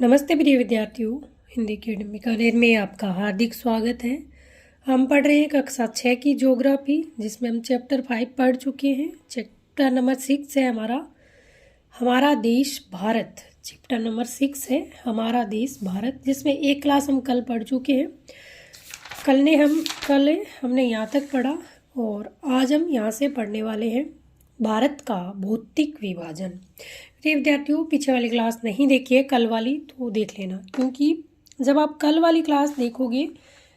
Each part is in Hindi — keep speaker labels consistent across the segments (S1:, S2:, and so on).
S1: नमस्ते प्रिय विद्यार्थियों, हिंदी अकेडमी बीकानेर में आपका हार्दिक स्वागत है। हम पढ़ रहे हैं कक्षा 6 की ज्योग्राफी, जिसमें हम चैप्टर 5 पढ़ चुके हैं। चैप्टर नंबर 6 है हमारा देश भारत। चैप्टर नंबर 6 है हमारा देश भारत, जिसमें एक क्लास हम कल पढ़ चुके हैं। कल हमने यहाँ तक पढ़ा और आज हम यहाँ से पढ़ने वाले हैं भारत का भौतिक विभाजन। प्रिय विद्यार्थियों, पीछे वाली क्लास नहीं देखी है कल वाली, तो देख लेना, क्योंकि जब आप कल वाली क्लास देखोगे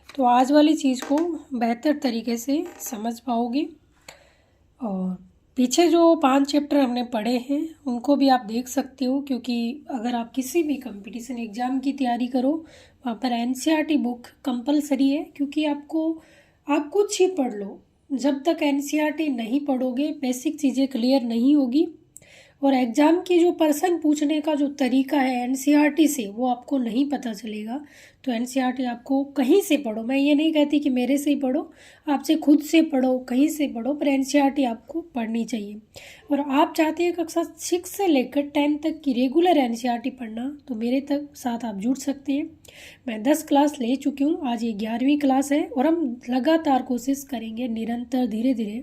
S1: तो आज वाली चीज़ को बेहतर तरीके से समझ पाओगे। और पीछे जो 5 चैप्टर हमने पढ़े हैं उनको भी आप देख सकते हो, क्योंकि अगर आप किसी भी कंपटीशन एग्ज़ाम की तैयारी करो वहाँ पर एनसीईआरटी बुक कंपलसरी है, क्योंकि आप कुछ ही पढ़ लो, जब तक एनसीईआरटी नहीं पढ़ोगे बेसिक चीज़ें क्लियर नहीं होगी और एग्ज़ाम की जो प्रश्न पूछने का जो तरीका है एनसीईआरटी से वो आपको नहीं पता चलेगा। तो एनसीईआरटी आपको कहीं से पढ़ो, मैं ये नहीं कहती कि मेरे से ही पढ़ो, आपसे खुद से पढ़ो, कहीं से पढ़ो, पर एनसीईआरटी आपको पढ़नी चाहिए। और आप चाहते हैं कक्षा 6 से लेकर 10 तक की रेगुलर एनसीईआरटी पढ़ना, तो मेरे साथ आप जुड़ सकते हैं। मैं 10 क्लास ले चुकी हूँ, आज ये 11वीं क्लास है और हम लगातार कोशिश करेंगे निरंतर धीरे धीरे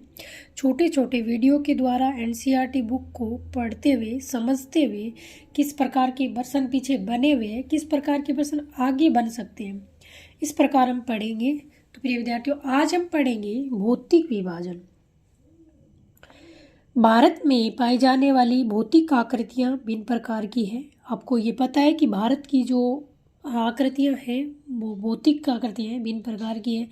S1: छोटे छोटे वीडियो के द्वारा एनसीईआरटी बुक को पढ़ते हुए समझते हुए किस प्रकार के प्रश्न पीछे बने हुए हैं, किस प्रकार के प्रश्न आगे बन सकते हैं, इस प्रकार हम पढ़ेंगे। तो प्रिय विद्यार्थियों, आज हम पढ़ेंगे भौतिक विभाजन। भारत में पाई जाने वाली भौतिक आकृतियाँ भिन्न प्रकार की हैं। आपको ये पता है कि भारत की जो आकृतियाँ हैं वो भौतिक आकृतियाँ हैं, भिन्न प्रकार की हैं,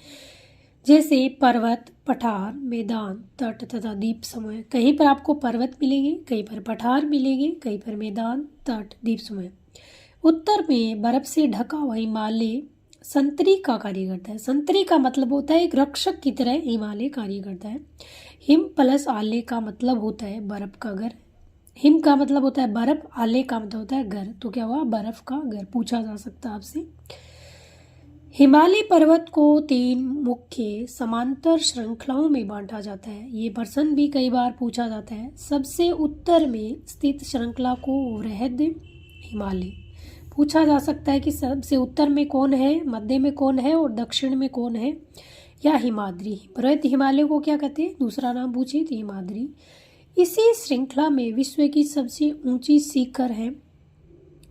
S1: जैसे पर्वत, पठार, मैदान, तट तथा द्वीप समूह। कहीं पर आपको पर्वत मिलेंगे, कहीं पर पठार मिलेंगे, कहीं पर मैदान, तट, द्वीप समूह। उत्तर में बर्फ से ढका हुआ हिमालय संतरी का कार्य करता है। संतरी का मतलब होता है एक रक्षक की तरह हिमालय कार्य करता है। हिम प्लस आले का मतलब होता है बर्फ का घर। हिम का मतलब होता है बर्फ, आले का मतलब होता है घर, तो क्या हुआ, बर्फ का घर पूछा जा सकता है आपसे। हिमालय पर्वत को 3 मुख्य समांतर श्रृंखलाओं में बांटा जाता है। ये प्रश्न भी कई बार पूछा जाता है। सबसे उत्तर में स्थित श्रृंखला को वृहद हिमालय पूछा जा सकता है कि सबसे उत्तर में कौन है, मध्य में कौन है और दक्षिण में कौन है, या हिमाद्री। वृहद हिमालय को क्या कहते हैं, दूसरा नाम पूछे तो हिमाद्री। इसी श्रृंखला में विश्व की सबसे ऊंची शिखर है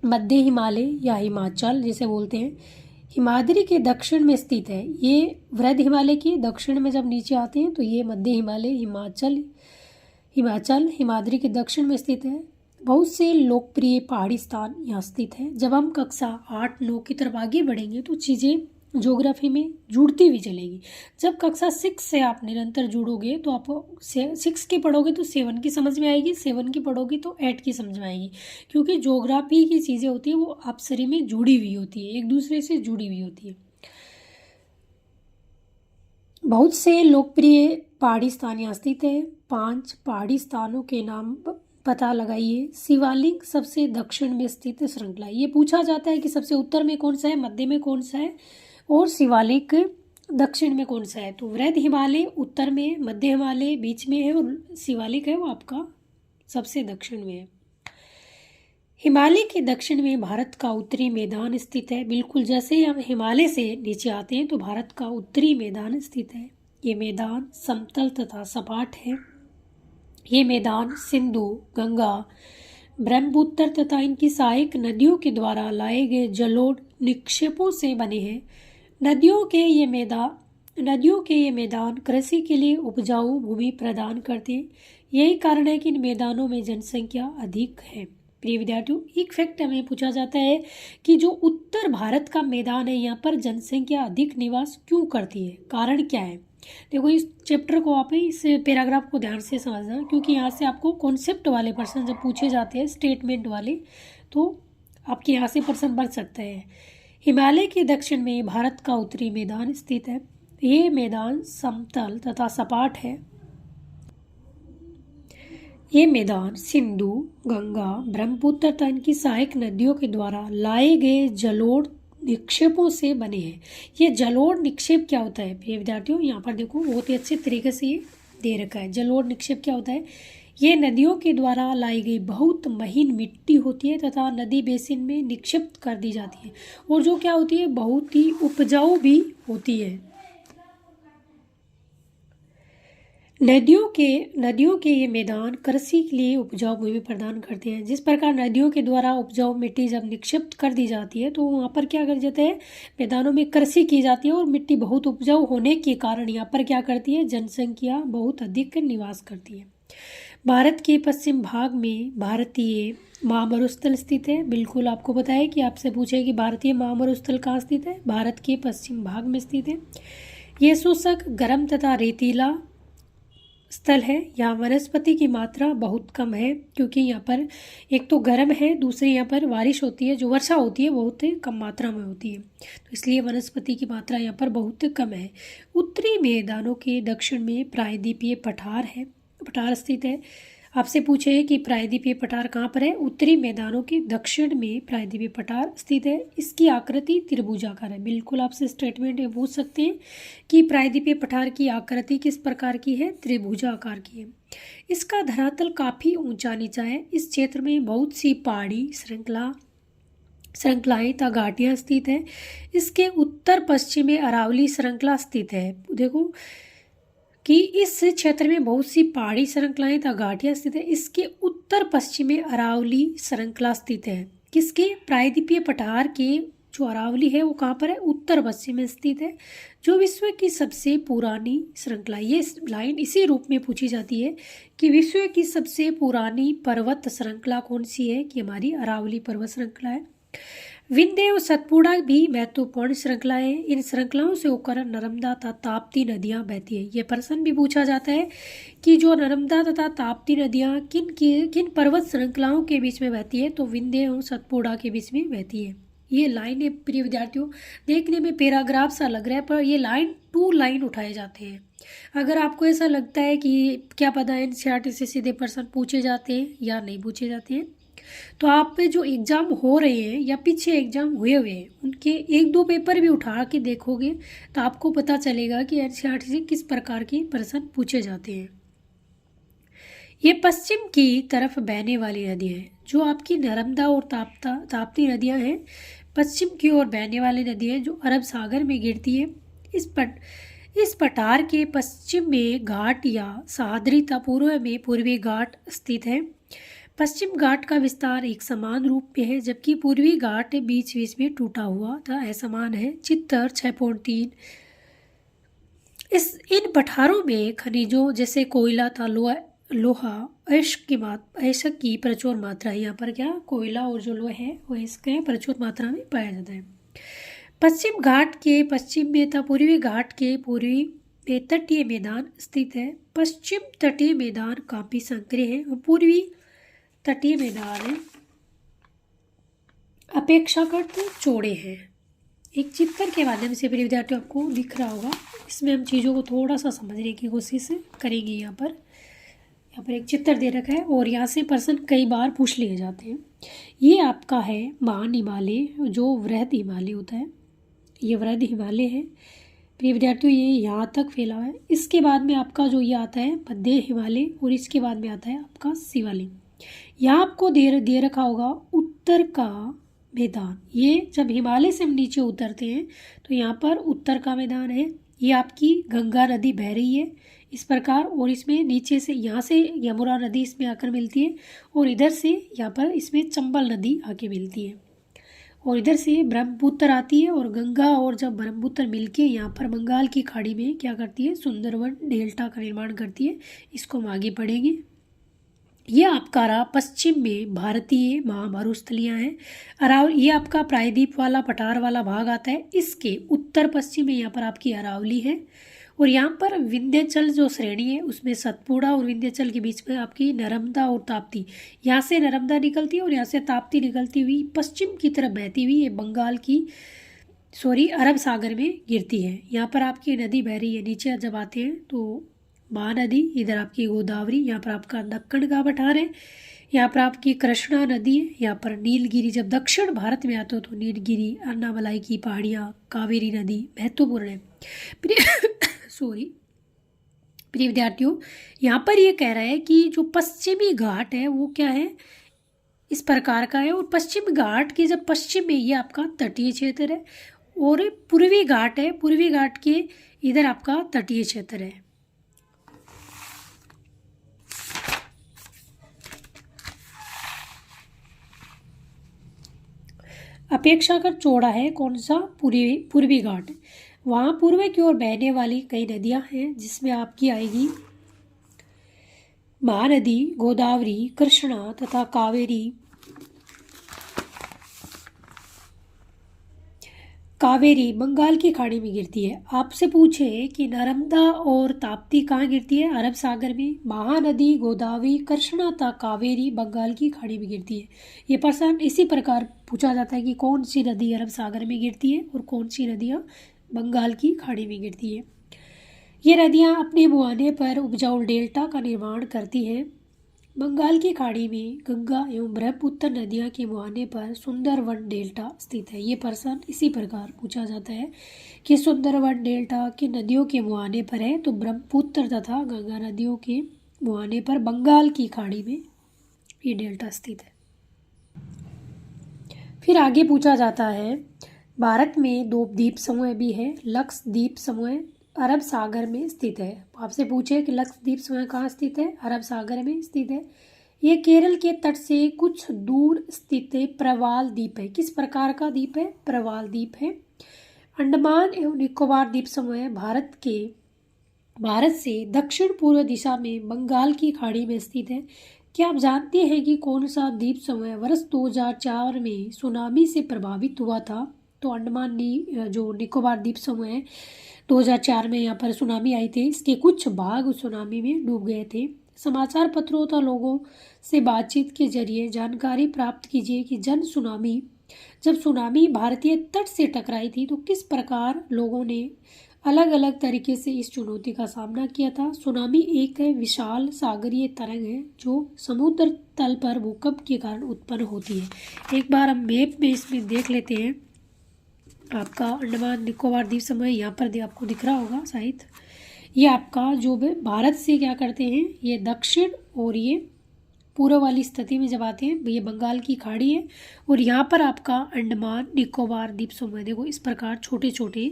S1: मध्य हिमालय या हिमाचल जिसे बोलते हैं। हिमाद्री के दक्षिण में स्थित है। ये वृहद हिमालय के दक्षिण में जब नीचे आते हैं तो ये मध्य हिमालय हिमाचल हिमाद्री के दक्षिण में स्थित है। बहुत से लोकप्रिय पहाड़ी स्थान यहाँ स्थित है। जब हम कक्षा 8-9 की तरफ आगे बढ़ेंगे तो चीज़ें ज्योग्राफी में जुड़ती हुई चलेगी। जब कक्षा 6 से आप निरंतर जुड़ोगे तो आप 6 की पढ़ोगे तो 7 की समझ में आएगी, 7 की पढ़ोगे तो 8 की समझ में आएगी, क्योंकि ज्योग्राफी की चीज़ें होती है वो आपसरी में जुड़ी हुई होती है, एक दूसरे से जुड़ी हुई होती है। बहुत से लोकप्रिय पहाड़ी स्थान यहाँ स्थित है। 5 पहाड़ी स्थानों के नाम पता लगाइए। शिवालिक सबसे दक्षिण में स्थित श्रृंखला। ये पूछा जाता है कि सबसे उत्तर में कौन सा है, मध्य में कौन सा है और शिवालिक दक्षिण में कौन सा है। तो वृहद हिमालय उत्तर में, मध्य हिमालय बीच में है और शिवालिक है वो आपका सबसे दक्षिण में है। हिमालय के दक्षिण में भारत का उत्तरी मैदान स्थित है। बिल्कुल जैसे हम हिमालय से नीचे आते हैं तो भारत का उत्तरी मैदान स्थित है। ये मैदान समतल तथा सपाट है। ये मैदान सिंधु, गंगा, ब्रह्मपुत्र तथा इनकी सहायक नदियों के द्वारा लाए गए जलोढ़ निक्षेपों से बने हैं। नदियों के ये मैदान कृषि के लिए उपजाऊ भूमि प्रदान करते हैं। यही कारण है कि इन मैदानों में जनसंख्या अधिक है। प्रिय विद्यार्थियों, एक फैक्ट हमें पूछा जाता है कि जो उत्तर भारत का मैदान है यहाँ पर जनसंख्या अधिक निवास क्यों करती है, कारण क्या है। देखो, इस चैप्टर को आप इस पैराग्राफ को ध्यान से समझना, क्योंकि यहाँ से आपको कॉन्सेप्ट वाले प्रश्न जब पूछे जाते हैं, स्टेटमेंट वाले, तो आपके यहाँ से प्रश्न बन सकता है। हिमालय के दक्षिण में भारत का उत्तरी मैदान स्थित है। ये मैदान समतल तथा सपाट है। ये मैदान सिंधु, गंगा, ब्रह्मपुत्र तथा इनकी सहायक नदियों के द्वारा लाए गए जलोढ़ निक्षेपों से बने हैं। ये जलोढ़ निक्षेप क्या होता है प्रिय विद्यार्थियों, यहाँ पर देखो बहुत ही अच्छे तरीके से ये दे रखा है। जलोढ़ निक्षेप क्या होता है, ये नदियों के द्वारा लाई गई बहुत महीन मिट्टी होती है तथा नदी बेसिन में निक्षिप्त कर दी जाती है, और जो क्या होती है, बहुत ही उपजाऊ भी होती है। नदियों के ये मैदान कृषि के लिए उपजाऊ भूमि प्रदान करते हैं। जिस प्रकार नदियों के द्वारा उपजाऊ मिट्टी जब निक्षिप्त कर दी जाती है तो वहाँ पर क्या कर जाते हैं, मैदानों में कृषि की जाती है, और मिट्टी बहुत उपजाऊ होने के कारण यहाँ पर क्या करती है, जनसंख्या बहुत अधिक निवास करती है। भारत के पश्चिम भाग में भारतीय महामरुस्थल स्थित है। बिल्कुल आपको पता है कि आपसे पूछे कि भारतीय महामरुस्थल कहाँ स्थित है, भारत के पश्चिम भाग में स्थित है। ये शुष्क, गर्म तथा रेतीला स्थल है। यहाँ वनस्पति की मात्रा बहुत कम है, क्योंकि यहाँ पर एक तो गर्म है, दूसरी यहाँ पर बारिश होती है, जो वर्षा होती है बहुत कम मात्रा में होती है, तो इसलिए वनस्पति की मात्रा यहाँ पर बहुत कम है। उत्तरी मैदानों के दक्षिण में प्रायद्वीपीय पठार स्थित है। आपसे पूछे कि प्रायद्वीपीय पठार कहाँ पर है, उत्तरी मैदानों के दक्षिण में प्रायद्वीपीय पठार स्थित है। इसकी आकृति त्रिभुजाकार है। बिल्कुल आपसे स्टेटमेंट में पूछ सकते हैं कि प्रायद्वीपीय पठार की आकृति किस प्रकार की है, त्रिभुजाकार की है। इसका धरातल काफ़ी ऊंचा नीचा है। इस क्षेत्र में बहुत सी पहाड़ी श्रृंखलाएं तथा घाटियाँ स्थित है। इसके उत्तर पश्चिम में अरावली श्रृंखला स्थित है। देखो कि इस क्षेत्र में बहुत सी पहाड़ी श्रृंखलाएं तथा घाटियाँ स्थित है। इसके उत्तर पश्चिम में अरावली श्रृंखला स्थित है। किसके, प्रायद्वीपीय पठार के जो अरावली है वो कहाँ पर है, उत्तर पश्चिम में स्थित है, जो विश्व की सबसे पुरानी श्रृंखला। ये लाइन इसी रूप में पूछी जाती है कि विश्व की सबसे पुरानी पर्वत श्रृंखला कौन सी है, कि हमारी अरावली पर्वत श्रृंखला है। विंध्य और सतपुड़ा भी महत्वपूर्ण श्रृंखलाएं हैं। इन श्रृंखलाओं से होकर नर्मदा तथा ताप्ती नदियां बहती है। ये प्रश्न भी पूछा जाता है कि जो नर्मदा तथा ताप्ती नदियां किन पर्वत श्रृंखलाओं के बीच में बहती है, तो विंध्य और सतपुड़ा के बीच में बहती है। ये लाइन है प्रिय विद्यार्थियों, देखने में पैराग्राफ सा लग रहा है, पर ये लाइन 2 लाइन उठाए जाते हैं। अगर आपको ऐसा लगता है कि क्या पता एनसीईआरटी से सीधे प्रश्न पूछे जाते हैं या नहीं पूछे जाते हैं, तो आप पे जो एग्ज़ाम हो रहे हैं या पीछे एग्ज़ाम हुए हुए हैं उनके 1-2 पेपर भी उठा के देखोगे तो आपको पता चलेगा कि एनसीईआरटी से किस प्रकार के प्रश्न पूछे जाते हैं। ये पश्चिम की तरफ बहने वाली नदियाँ हैं। जो आपकी नर्मदा और ताप्ती नदियाँ हैं, पश्चिम की ओर बहने वाली नदियाँ हैं जो अरब सागर में गिरती है। इस पठार के पश्चिम में घाट या सह्याद्री तथा पूर्व में पूर्वी घाट स्थित है। पश्चिम घाट का विस्तार एक समान रूप में है, जबकि पूर्वी घाट बीच बीच में टूटा हुआ तथा असमान है। चित्तर 6.3। इन पठारों में खनिजों जैसे कोयला तथा लोहा अयस्क की प्रचुर मात्रा है। यहाँ पर क्या, कोयला और जो लोहा है वो इसके प्रचुर मात्रा में पाया जाता है। पश्चिम घाट के पश्चिम में तथा पूर्वी घाट के पूर्वी में तटीय मैदान स्थित है। पश्चिम तटीय मैदान काफी संकरे हैं और पूर्वी तटीय मैदान अपेक्षाकृत चौड़े हैं। एक चित्र के माध्यम से प्रिय विद्यार्थियों आपको दिख रहा होगा, इसमें हम चीज़ों को थोड़ा सा समझने की कोशिश करेंगे। यहाँ पर एक चित्र दे रखा है और यहाँ से प्रश्न कई बार पूछ लिए जाते हैं। ये आपका है महान हिमालय, जो वृहद हिमालय होता है, ये वृहद हिमालय है प्रिय विद्यार्थियों, ये यहाँ तक फैला हुआ है। इसके बाद में आपका जो ये आता है मध्य हिमालय, और इसके बाद में आता है आपका शिवालिक। यहाँ आपको दे रखा होगा उत्तर का मैदान। ये जब हिमालय से हम नीचे उतरते हैं तो यहाँ पर उत्तर का मैदान है। ये आपकी गंगा नदी बह रही है इस प्रकार, और इसमें नीचे से यहाँ से यमुना नदी इसमें आकर मिलती है, और इधर से यहाँ पर इसमें चंबल नदी आके मिलती है, और इधर से ब्रह्मपुत्र आती है। और गंगा और जब ब्रह्मपुत्र मिलके यहाँ पर बंगाल की खाड़ी में क्या करती है, सुंदरवन डेल्टा का निर्माण करती है। इसको हम आगे पढ़ेंगे। यह आपका रहा पश्चिम में भारतीय महामरुस्थलियाँ हैं। अरावली, ये आपका प्रायद्वीप वाला पठार वाला भाग आता है। इसके उत्तर पश्चिम में यहाँ पर आपकी अरावली है, और यहाँ पर विंध्याचल जो श्रेणी है उसमें सतपुड़ा और विंध्याचल के बीच में आपकी नर्मदा और ताप्ती, यहाँ से नर्मदा निकलती है और यहाँ से ताप्ती निकलती हुई पश्चिम की तरफ बहती हुई ये अरब सागर में गिरती है। यहाँ पर आपकी नदी बह रही है। नीचे जब आते हैं तो महानदी, इधर आपकी गोदावरी, यहाँ पर आपका दक्कन का पठार है, यहाँ पर आपकी कृष्णा नदी है, यहाँ पर नीलगिरी। जब दक्षिण भारत में आते हो तो नीलगिरी, अन्नामलाई की पहाड़ियाँ, कावेरी नदी महत्वपूर्ण है। प्रिय विद्यार्थियों, यहाँ पर ये कह रहा है कि जो पश्चिमी घाट है वो क्या है, इस प्रकार का है। और पश्चिम घाट के जब पश्चिम में ये आपका तटीय क्षेत्र है और पूर्वी घाट है, पूर्वी घाट के इधर आपका तटीय क्षेत्र है। अपेक्षाकृत चौड़ा है कौन सा, पूर्वी घाट। वहाँ पूर्व की ओर बहने वाली कई नदियाँ हैं जिसमें आपकी आएगी महानदी, गोदावरी, कृष्णा तथा कावेरी। कावेरी बंगाल की खाड़ी में गिरती है। आपसे पूछे कि नर्मदा और ताप्ती कहाँ गिरती है, अरब सागर में। महानदी, गोदावरी, कृष्णा तथा कावेरी बंगाल की खाड़ी में गिरती है। ये प्रश्न इसी प्रकार पूछा जाता है कि कौन सी नदी अरब सागर में गिरती है और कौन सी नदियाँ बंगाल की खाड़ी में गिरती है। ये नदियाँ अपने मुहाने पर उपजाऊ डेल्टा का निर्माण करती हैं। बंगाल की खाड़ी में गंगा एवं ब्रह्मपुत्र नदियाँ के मुहाने पर सुंदरवन डेल्टा स्थित है। ये प्रश्न इसी प्रकार पूछा जाता है कि सुंदरवन डेल्टा के नदियों के मुहाने पर है, तो ब्रह्मपुत्र तथा गंगा नदियों के मुहाने पर बंगाल की खाड़ी में ये डेल्टा स्थित है। फिर आगे पूछा जाता है, भारत में 2 द्वीप समूह भी है। लक्षद्वीप समूह अरब सागर में स्थित है। आपसे पूछे कि लक्षद्वीप समूह कहाँ स्थित है, अरब सागर में स्थित है। ये केरल के तट से कुछ दूर स्थित प्रवाल द्वीप है। किस प्रकार का द्वीप है, प्रवाल द्वीप है। अंडमान एवं निकोबार द्वीप समूह भारत से दक्षिण पूर्व दिशा में बंगाल की खाड़ी में स्थित है। क्या आप जानते हैं कि कौन सा द्वीप समूह वर्ष 2004 में सुनामी से प्रभावित हुआ था? तो अंडमान जो निकोबार द्वीप समूह है, 2004 में यहाँ पर सुनामी आई थी। इसके कुछ भाग उस सुनामी में डूब गए थे। समाचार पत्रों तथा लोगों से बातचीत के जरिए जानकारी प्राप्त कीजिए कि जब सुनामी भारतीय तट से टकराई थी तो किस प्रकार लोगों ने अलग अलग तरीके से इस चुनौती का सामना किया था। सुनामी एक विशाल सागरीय तरंग है जो समुद्र तल पर भूकंप के कारण उत्पन्न होती है। एक बार हम मैप में इसमें देख लेते हैं। आपका अंडमान निकोबार द्वीप समूह यहाँ पर आपको दिख रहा होगा शायद। ये आपका जो भारत से क्या करते हैं, ये दक्षिण और ये पूर्व वाली स्थिति में जब आते हैं, ये बंगाल की खाड़ी है और यहाँ पर आपका अंडमान निकोबार द्वीप समूह देखो इस प्रकार छोटे छोटे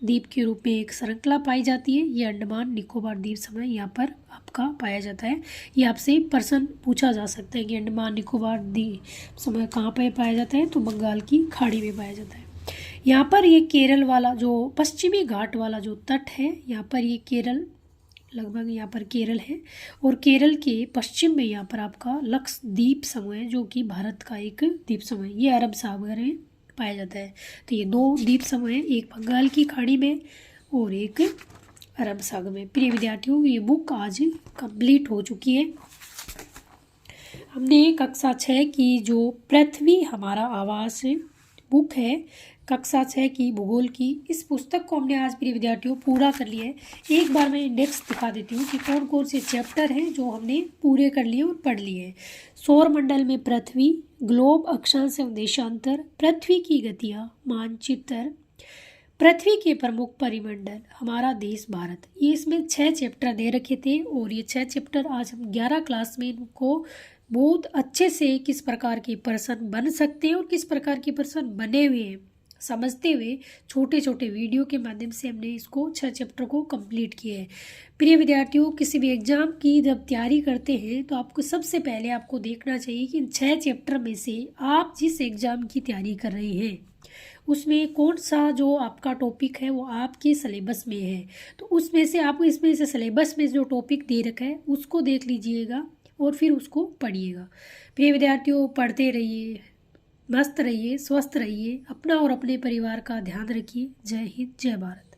S1: द्वीप के रूप में एक श्रृंखला पाई जाती है। ये अंडमान निकोबार द्वीप समूह यहाँ पर आपका पाया जाता है। ये आपसे प्रश्न पूछा जा सकता है कि अंडमान निकोबार द्वीप समूह कहाँ पर पाया जाता है, तो बंगाल की खाड़ी में पाया जाता है। यहाँ पर ये केरल वाला जो पश्चिमी घाट वाला जो तट है, यहाँ पर ये केरल लगभग यहाँ पर केरल है और केरल के पश्चिम में यहाँ पर आपका लक्षद्वीप समूह है जो कि भारत का एक द्वीप समूह है। ये अरब सागर में पाया जाता है। तो ये 2 द्वीप समूह हैं, एक बंगाल की खाड़ी में और एक अरब सागर में। प्रिय विद्यार्थियों, ये बुक आज कंप्लीट हो चुकी है। हमने कक्षा 6 की जो पृथ्वी हमारा आवास बुक है, कक्षा 6 की भूगोल की, इस पुस्तक को हमने आज प्रिय विद्यार्थियों पूरा कर लिया है। एक बार मैं इंडेक्स दिखा देती हूँ कि कौन कौन से चैप्टर हैं जो हमने पूरे कर लिए और पढ़ लिए हैं। सौर मंडल में पृथ्वी, ग्लोब, अक्षांश एवं देशांतर, पृथ्वी की गतियाँ, मानचित्र, पृथ्वी के प्रमुख परिमंडल, हमारा देश भारत। ये इसमें 6 चैप्टर दे रखे थे और ये 6 चैप्टर आज हम 11 क्लास में इनको बहुत अच्छे से किस प्रकार के प्रश्न बन सकते हैं और किस प्रकार के प्रश्न बने हुए हैं समझते हुए छोटे छोटे वीडियो के माध्यम से हमने इसको 6 चैप्टर को कंप्लीट किया है। प्रिय विद्यार्थियों, किसी भी एग्जाम की जब तैयारी करते हैं तो आपको सबसे पहले आपको देखना चाहिए कि इन 6 चैप्टर में से आप जिस एग्जाम की तैयारी कर रहे हैं उसमें कौन सा जो आपका टॉपिक है वो आपके सिलेबस में है। तो उसमें से आपको इसमें से सिलेबस में जो टॉपिक दे रखा है उसको देख लीजिएगा और फिर उसको पढ़िएगा। प्रिय विद्यार्थियों, पढ़ते रहिए, मस्त रहिए, स्वस्थ रहिए, अपना और अपने परिवार का ध्यान रखिए। जय हिंद, जय भारत।